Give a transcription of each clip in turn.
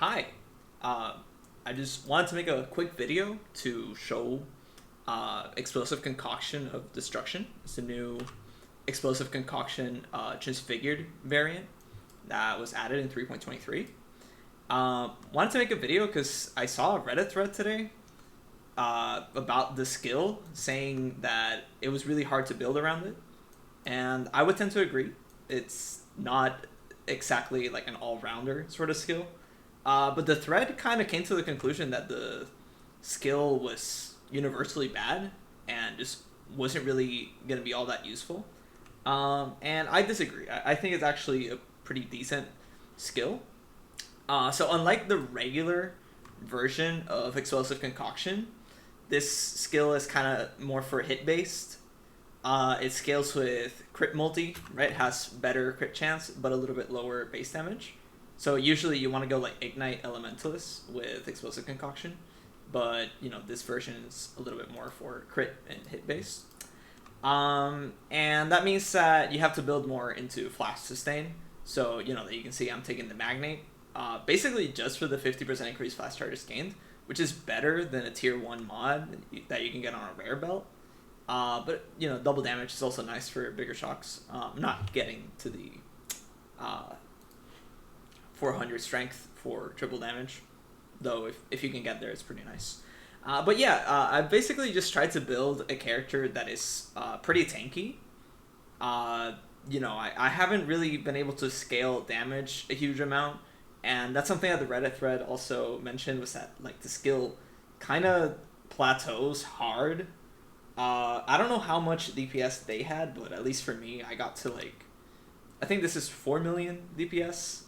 Hi, I just wanted to make a quick video to show Explosive Concoction of Destruction. It's a new Explosive Concoction transfigured variant that was added in 3.23. Wanted to make a video because I saw a Reddit thread today about the skill, saying that it was really hard to build around it, and I would tend to agree. It's not exactly like an all-rounder sort of skill. But the thread kind of came to the conclusion that the skill was universally bad and just wasn't really going to be all that useful. And I disagree. I think it's actually a pretty decent skill. So unlike the regular version of Explosive Concoction, this skill is kind of more for hit based. It scales with crit multi, right? It has better crit chance, but a little bit lower base damage. So usually you want to go like Ignite Elementalist with Explosive Concoction, but this version is a little bit more for crit and hit based. And that means that you have to build more into Flash Sustain. So that you can see I'm taking the Magnate, basically just for the 50% increased flash charges gained, which is better than a tier 1 mod that you can get on a rare belt. But double damage is also nice for bigger shocks. I'm not getting to the 400 strength for triple damage, though if you can get there, it's pretty nice. But yeah, I basically just tried to build a character that is pretty tanky. I haven't really been able to scale damage a huge amount, and that's something that the Reddit thread also mentioned, was that like the skill kind of plateaus hard. I don't know how much DPS they had, but at least for me, I got to like, I think this is 4 million DPS.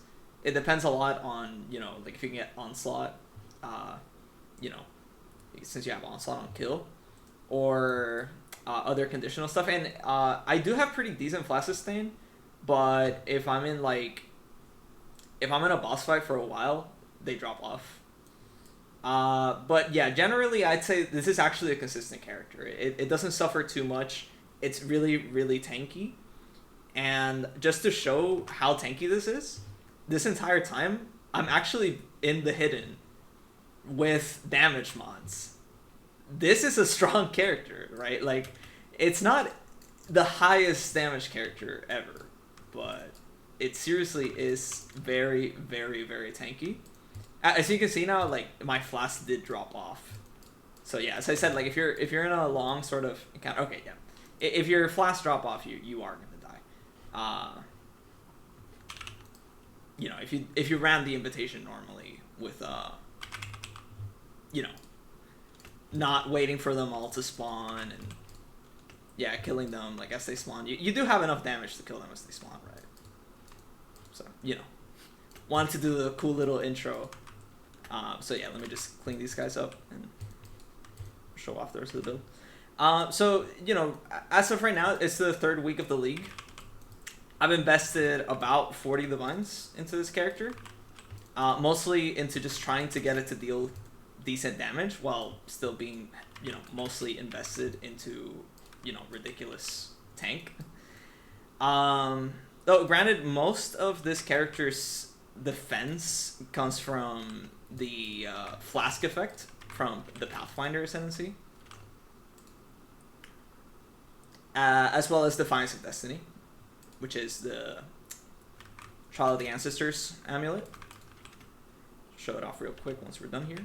It depends a lot on, like if you can get Onslaught, since you have Onslaught on kill, or other conditional stuff. And I do have pretty decent flash sustain, but if I'm in a boss fight for a while, they drop off. But yeah, generally I'd say this is actually a consistent character. It doesn't suffer too much. It's really, really tanky. And just to show how tanky this is, this entire time, I'm actually in the hidden with damage mods. This is a strong character, right? Like, it's not the highest damage character ever, but it seriously is very, very, very tanky. As you can see now, like, my flask did drop off. So yeah, as I said, like, if you're in a long sort of encounter, okay, yeah, if your flask drop off, you are gonna die. If you ran the invitation normally with not waiting for them all to spawn, and yeah, killing them like as they spawn, you do have enough damage to kill them as they spawn, right? So wanted to do the cool little intro. So yeah, let me just clean these guys up and show off the rest of the build. So as of right now, it's the 3rd week of the league. I've invested about 40 divines into this character, mostly into just trying to get it to deal decent damage while still being, mostly invested into, ridiculous tank. Though granted, most of this character's defense comes from the flask effect from the Pathfinder Ascendancy, as well as Defiance of Destiny, which is the Trial of the Ancestors amulet. Show it off real quick once we're done here.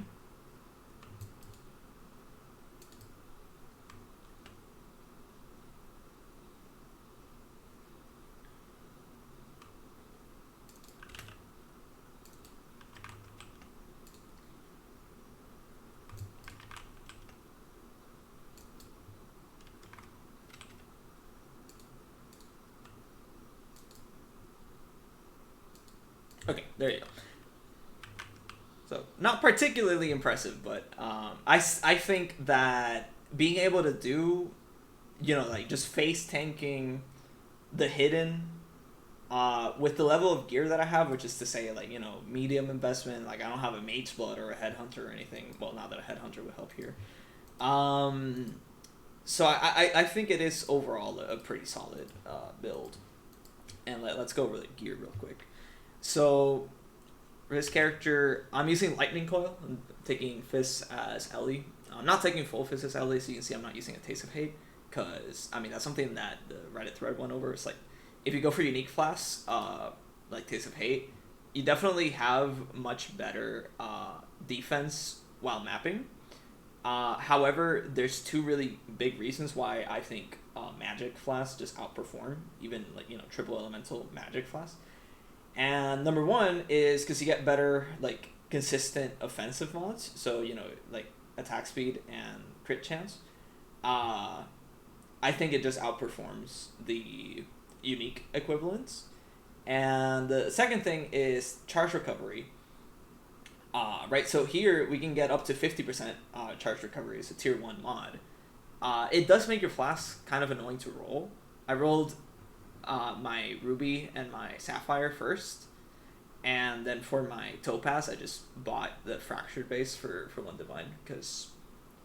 Okay, there you go. So, not particularly impressive, but I think that being able to do, like just face tanking the hidden with the level of gear that I have, which is to say, like, medium investment, like I don't have a Mage Blood or a Headhunter or anything. Well, not that a Headhunter would help here. So I think it is overall a pretty solid build. And let's go over the gear real quick. So For this character, I'm using Lightning Coil. I'm taking Fist as Ellie. I'm not taking full Fist as Ellie, so you can see I'm not using a Taste of Hate, because, I mean, that's something that the Reddit thread went over. It's like, if you go for unique flasks, like Taste of Hate, you definitely have much better defense while mapping. However, there's two really big reasons why I think magic flasks just outperform even, like, you know, triple elemental magic flasks. And number one is because you get better, like, consistent offensive mods. So, you know, like attack speed and crit chance. I think it just outperforms the unique equivalents. And the second thing is charge recovery. Right, so here we can get up to 50% charge recovery as a tier 1 mod. It does make your flask kind of annoying to roll. I rolled my Ruby and my Sapphire first, and then for my Topaz I just bought the Fractured base for 1 Divine, because,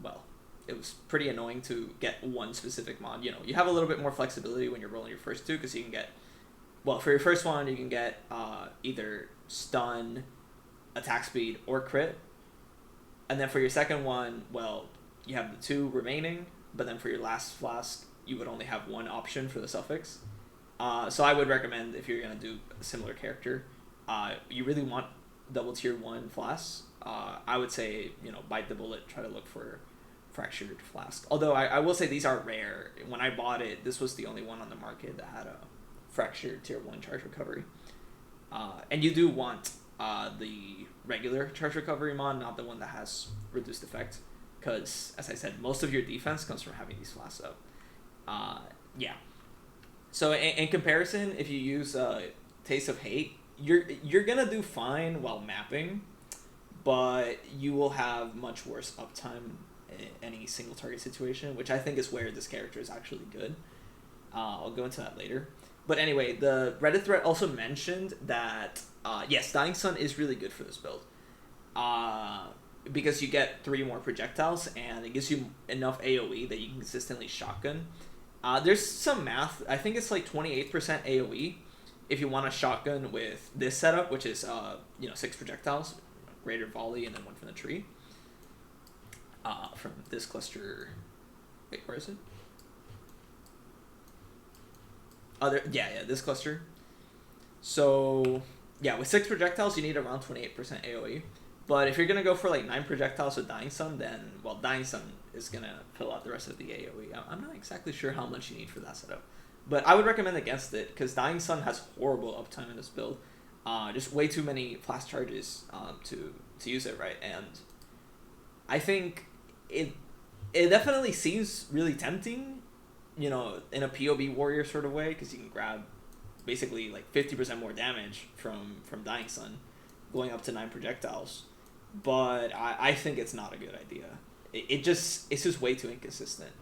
well, it was pretty annoying to get one specific mod. You know, you have a little bit more flexibility when you're rolling your first two, because you can get, well, for your first one you can get either stun, attack speed, or crit, and then for your second one, well, you have the 2 remaining, but then for your last flask you would only have 1 option for the suffix. So I would recommend, if you're going to do a similar character, you really want double tier 1 flasks, I would say, you know, bite the bullet, try to look for Fractured flask. Although I will say these are rare. When I bought it, this was the only one on the market that had a Fractured tier 1 charge recovery. And you do want the regular charge recovery mod, not the one that has reduced effect, because, as I said, most of your defense comes from having these flasks up. Yeah. So in comparison, if you use Taste of Hate, you're gonna do fine while mapping, but you will have much worse uptime in any single target situation, which I think is where this character is actually good. I'll go into that later. But anyway, the Reddit thread also mentioned that, yes, Dying Sun is really good for this build. Because you get 3 more projectiles, and it gives you enough AoE that you can consistently shotgun. There's some math. I think it's like 28% AoE if you want a shotgun with this setup, which is, 6 projectiles, greater volley, and then 1 from the tree. From this cluster. Wait, where is it? This cluster. So, yeah, with 6 projectiles, you need around 28% AoE. But if you're going to go for like 9 projectiles with Dying Sun, then, well, Dying Sun is going to fill out the rest of the AoE. I'm not exactly sure how much you need for that setup. But I would recommend against it, because Dying Sun has horrible uptime in this build. Just way too many flash charges to use it right. And I think it definitely seems really tempting, you know, in a POB warrior sort of way, because you can grab basically like 50% more damage from Dying Sun, going up to 9 projectiles. But I think it's not a good idea. It's just way too inconsistent.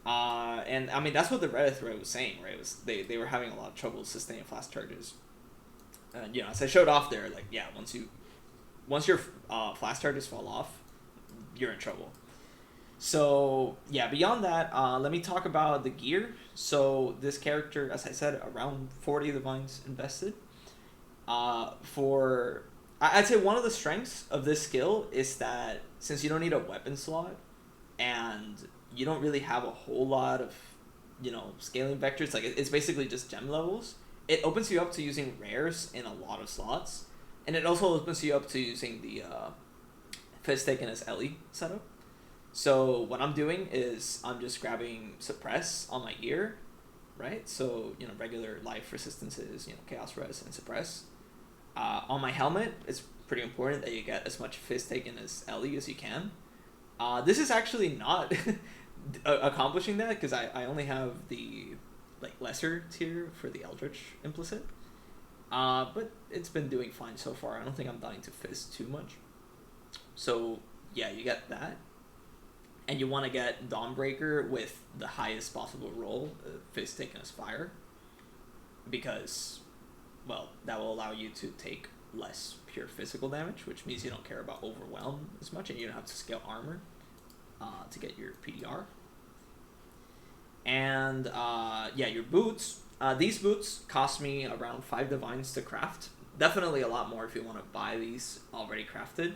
And I mean, that's what the Reddit thread was saying, right? It was they were having a lot of trouble sustaining flash charges. And, you know, as I showed off there, like, yeah, once your flash charges fall off, you're in trouble. So, yeah, beyond that, let me talk about the gear. So, this character, as I said, around 40 divines invested. I'd say one of the strengths of this skill is that since you don't need a weapon slot, and you don't really have a whole lot of, you know, scaling vectors, like, it's basically just gem levels, it opens you up to using rares in a lot of slots, and it also opens you up to using the Fist taken as Ellie setup. So what I'm doing is I'm just grabbing Suppress on my gear, right? So, you know, regular life resistances, you know, Chaos Res and Suppress. On my helmet, it's pretty important that you get as much Fist taken as Ellie as you can. This is actually not accomplishing that, because I only have the, like, lesser tier for the Eldritch implicit. But it's been doing fine so far. I don't think I'm dying to Fist too much. So, yeah, you get that. And you want to get Dawnbreaker with the highest possible roll, Fist taken as Fire. Because, well, that will allow you to take less pure physical damage, which means you don't care about Overwhelm as much, and you don't have to scale armor to get your PDR. And, yeah, your boots. These boots cost me around 5 divines to craft, definitely a lot more if you want to buy these already crafted.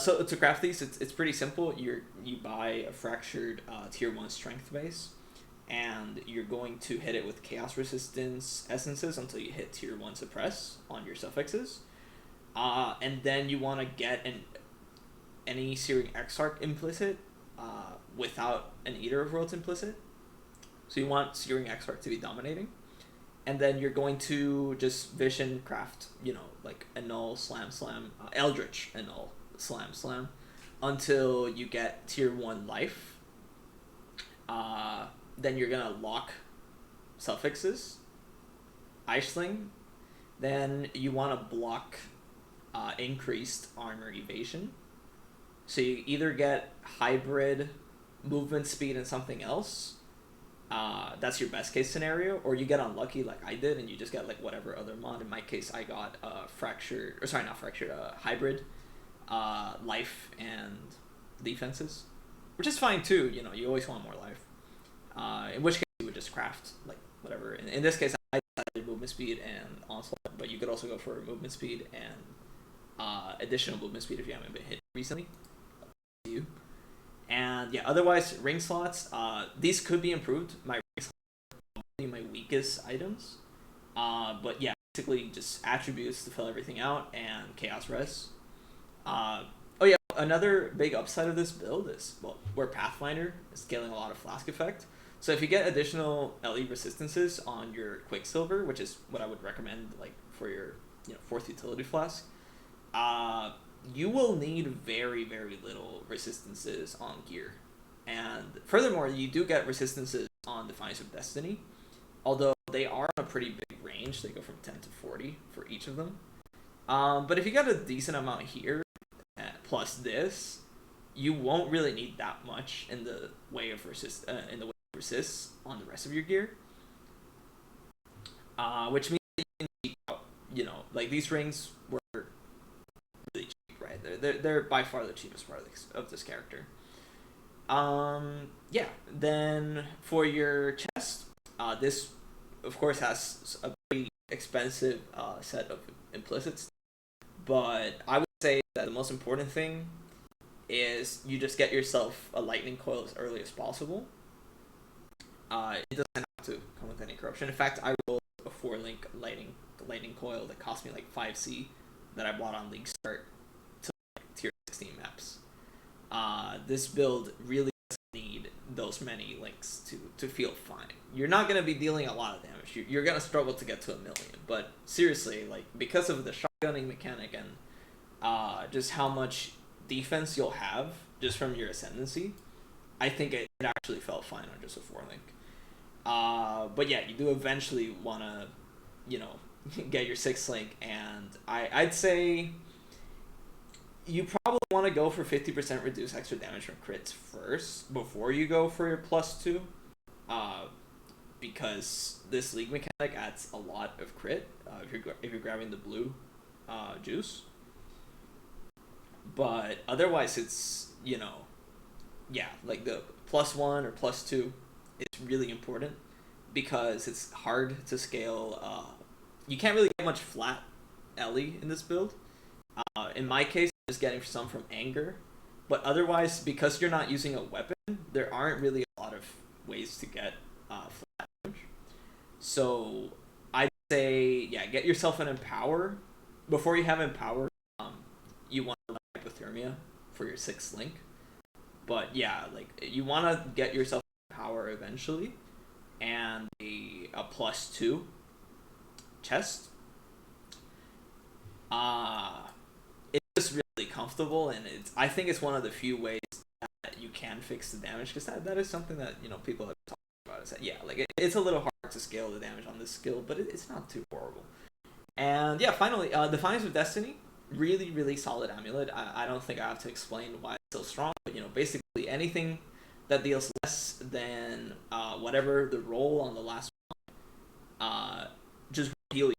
So to craft these, it's pretty simple. You buy a fractured tier 1 strength base, and you're going to hit it with chaos resistance essences until you hit tier 1 suppress on your suffixes. And then you want to get any Searing Exarch implicit without an Eater of Worlds implicit. So you want Searing Exarch to be dominating. And then you're going to just vision craft, like Annul, Slam, Eldritch Annul, Slam, until you get tier 1 life. Then you're going to lock suffixes, Ice Sling. Then you want to block increased armor evasion. So you either get hybrid movement speed and something else. That's your best case scenario, or you get unlucky like I did and you just get like whatever other mod. In my case, I got hybrid life and defenses, which is fine too. You always want more life. In which case you would just craft like whatever. In this case, I decided movement speed and onslaught, but you could also go for movement speed and additional movement speed if you haven't been hit recently. And yeah, otherwise ring slots, these could be improved. My ring slots are probably my weakest items, but yeah, basically just attributes to fill everything out and chaos res. Oh yeah, another big upside of this build is where Pathfinder is scaling a lot of flask effect. So if you get additional LE resistances on your Quicksilver, which is what I would recommend like for your 4th utility flask, you will need very, very little resistances on gear. And furthermore, you do get resistances on Defiance of Destiny, although they are on a pretty big range. They go from 10 to 40 for each of them. But if you get a decent amount here, plus this, you won't really need that much in the way of resists on the rest of your gear. Which means that you can cheap out, like these rings were really cheap, right? They're by far the cheapest part of this character. Yeah, then for your chest, this of course has a pretty expensive set of implicits, but I would say that the most important thing is you just get yourself a lightning coil as early as possible. It doesn't have to come with any corruption. In fact, I rolled a 4-link lightning coil that cost me like 5C that I bought on League Start to like tier 16 maps. This build really doesn't need those many links to feel fine. You're not going to be dealing a lot of damage. You're going to struggle to get to 1 million. But seriously, like because of the shotgunning mechanic and just how much defense you'll have just from your ascendancy, I think it actually felt fine on just a 4-link. But yeah, you do eventually want to, get your 6-link, and I'd say you probably want to go for 50% reduce extra damage from crits first before you go for your +2, because this league mechanic adds a lot of crit if you're grabbing the blue juice. But otherwise, it's yeah, like the +1 or +2 is really important because it's hard to scale. You can't really get much flat LE in this build. In my case, I'm just getting some from anger, but otherwise, because you're not using a weapon, there aren't really a lot of ways to get flat damage. So I'd say, yeah, get yourself an Empower. Before you have Empower, you want to run Hypothermia for your 6th link. But yeah, like you want to get yourself Empower eventually, and a +2 chest. It's just really comfortable, and I think it's one of the few ways that you can fix the damage, because that is something that people have talked about. Is that yeah, like it's a little hard to scale the damage on this skill, but it's not too horrible. And yeah, finally, Defiance of Destiny, really, really solid amulet. I don't think I have to explain why it's so strong, but basically anything that deals less than whatever the roll on the last one, just heal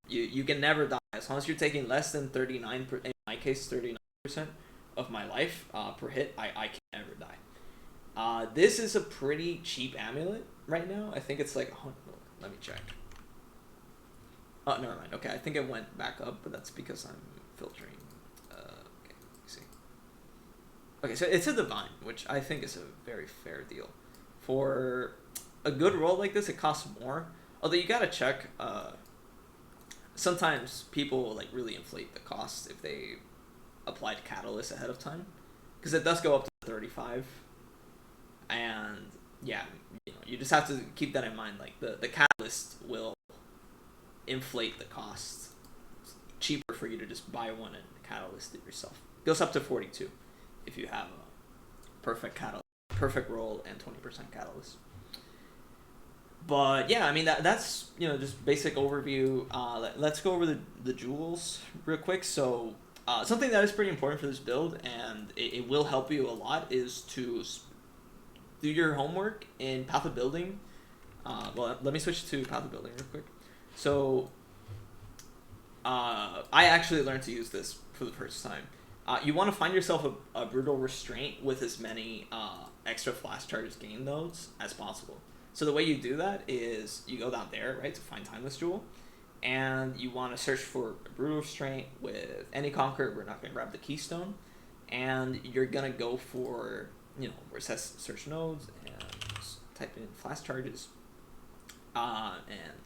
you. You can never die as long as you're taking less than 39. In my case, 39% of my life per hit. I can never die. This is a pretty cheap amulet right now. I think it's like let me check. Oh, never mind. Okay, I think it went back up, but that's because I'm filtering. Okay, see. Okay, so it's a divine, which I think is a very fair deal. For a good roll like this, it costs more. Although you gotta check. Sometimes people like really inflate the cost if they applied Catalyst ahead of time, because it does go up to 35. And yeah, you just have to keep that in mind. Like the Catalyst will inflate the cost. It's cheaper for you to just buy one and Catalyst it yourself. It goes up to 42 if you have a perfect roll and 20% Catalyst. But yeah, I mean that's just basic overview. Let's go over the jewels real quick. So something that is pretty important for this build, and it will help you a lot, is to do your homework in Path of Building. Well, let me switch to Path of Building real quick. So I actually learned to use this for the first time. You want to find yourself a Brutal Restraint with as many extra flash charges gain nodes as possible. So the way you do that is you go down there, right, to find Timeless Jewel, and you want to search for a Brutal Restraint with any Conquer. We're not going to grab the Keystone, and you're going to go for, where it says search nodes, and type in flash charges, and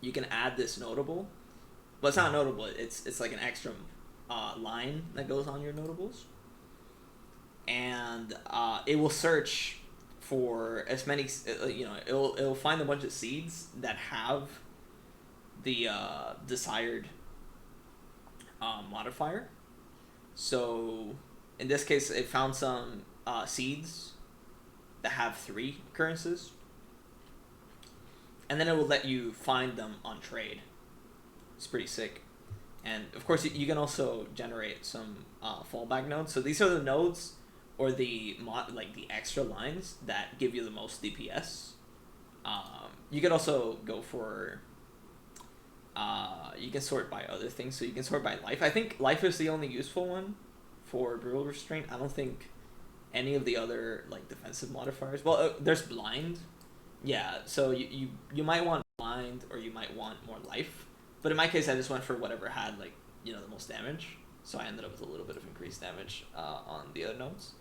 you can add this notable, but it's not notable. It's like an extra line that goes on your notables, and it will search for as many, it'll find a bunch of seeds that have the desired modifier. So in this case, it found some seeds that have 3 occurrences, and then it will let you find them on trade. It's pretty sick. And of course, you can also generate some fallback nodes. So these are the nodes, or the extra lines that give you the most DPS. You can also go for. You can sort by other things. So you can sort by life. I think life is the only useful one for Brutal Restraint. I don't think any of the other defensive modifiers. Well, there's blind. Yeah. So you might want blind, or you might want more life. But in my case, I just went for whatever had the most damage. So I ended up with a little bit of increased damage on the other nodes.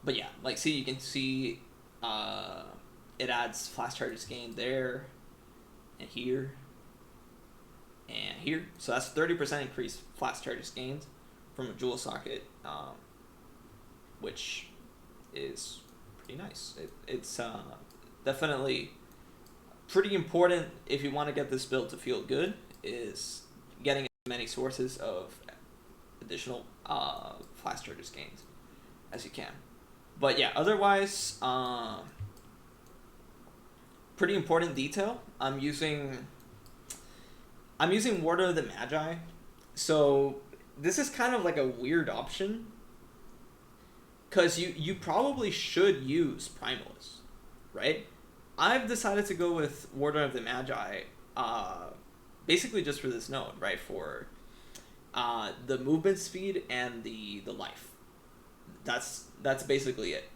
But yeah, see, you can see it adds flash charges gained there, and here, and here. So that's 30% increased flash charges gained from a jewel socket, which is pretty nice. It's definitely pretty important if you want to get this build to feel good, is getting as many sources of additional flash charges gained as you can. But yeah, otherwise, pretty important detail. I'm using Warden of the Magi. So this is kind of like a weird option, because you probably should use Primalist, right? I've decided to go with Warden of the Magi, basically just for this node, right? For the movement speed and the life. That's basically it.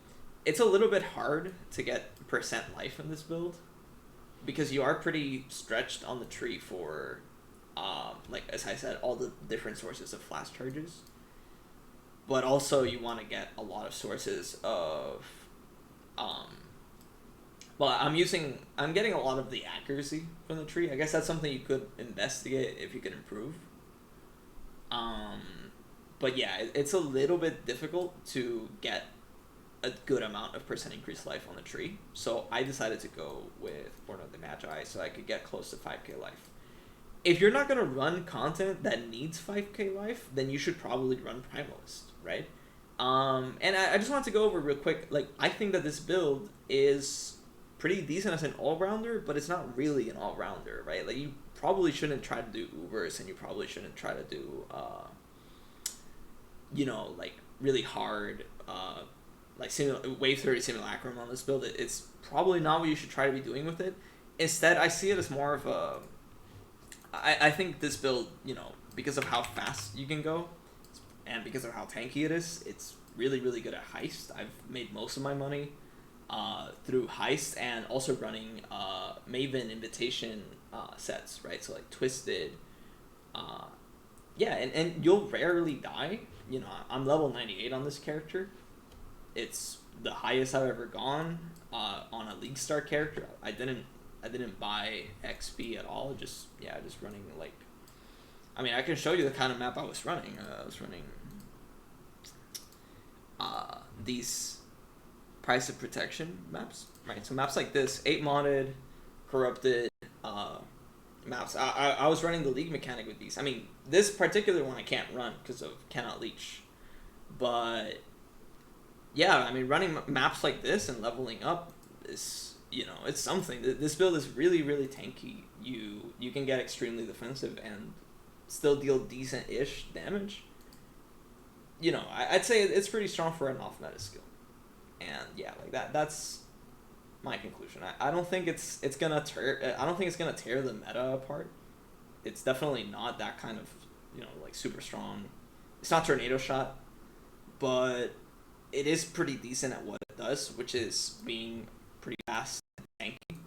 It's a little bit hard to get percent life in this build, because you are pretty stretched on the tree for, as I said, all the different sources of flash charges. But also you want to get a lot of sources of, I'm getting a lot of the accuracy from the tree. I guess that's something you could investigate if you could improve. But yeah, it's a little bit difficult to get a good amount of percent increased life on the tree. So I decided to go with Born of the Magi so I could get close to 5k life. If you're not going to run content that needs 5k life, then you should probably run Primalist, right? And I just wanted to go over real quick, I think that this build is pretty decent as an all-rounder, but it's not really an all-rounder, right? You probably shouldn't try to do Ubers, and you probably shouldn't try to do, really hard, Wave 30 Simulacrum on this build. It's probably not what you should try to be doing with it. Instead, I see it as more of a... I think this build, because of how fast you can go, and because of how tanky it is, it's really, really good at heist. I've made most of my money through heist and also running Maven invitation sets, right? So like Twisted, yeah, and you'll rarely die. You know, I'm level 98 on this character. It's the highest I've ever gone on a League Star character. I didn't buy XP at all. Just running like. I mean, I can show you the kind of map I was running. I was running these price of protection maps, right? So maps like this, 8 modded, corrupted maps. I was running the league mechanic with these. I mean, this particular one I can't run because of cannot leech, but yeah, I mean, running maps like this and leveling up is, you know, it's something. This build is really, really tanky. You can get extremely defensive and still deal decent-ish damage. You know, I'd say it's pretty strong for an off-meta skill. And yeah, like that's my conclusion. I don't think it's gonna tear the meta apart. It's definitely not that kind of, you know, like super strong. It's not tornado shot, but it is pretty decent at what it does, which is being pretty fast and tanky,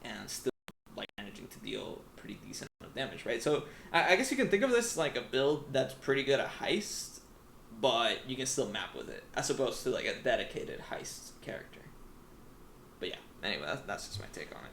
and still like managing to deal pretty decent amount of damage, right? So I guess you can think of this like a build that's pretty good at heist, but you can still map with it, as opposed to like a dedicated heist character. But yeah, anyway, that's just my take on it.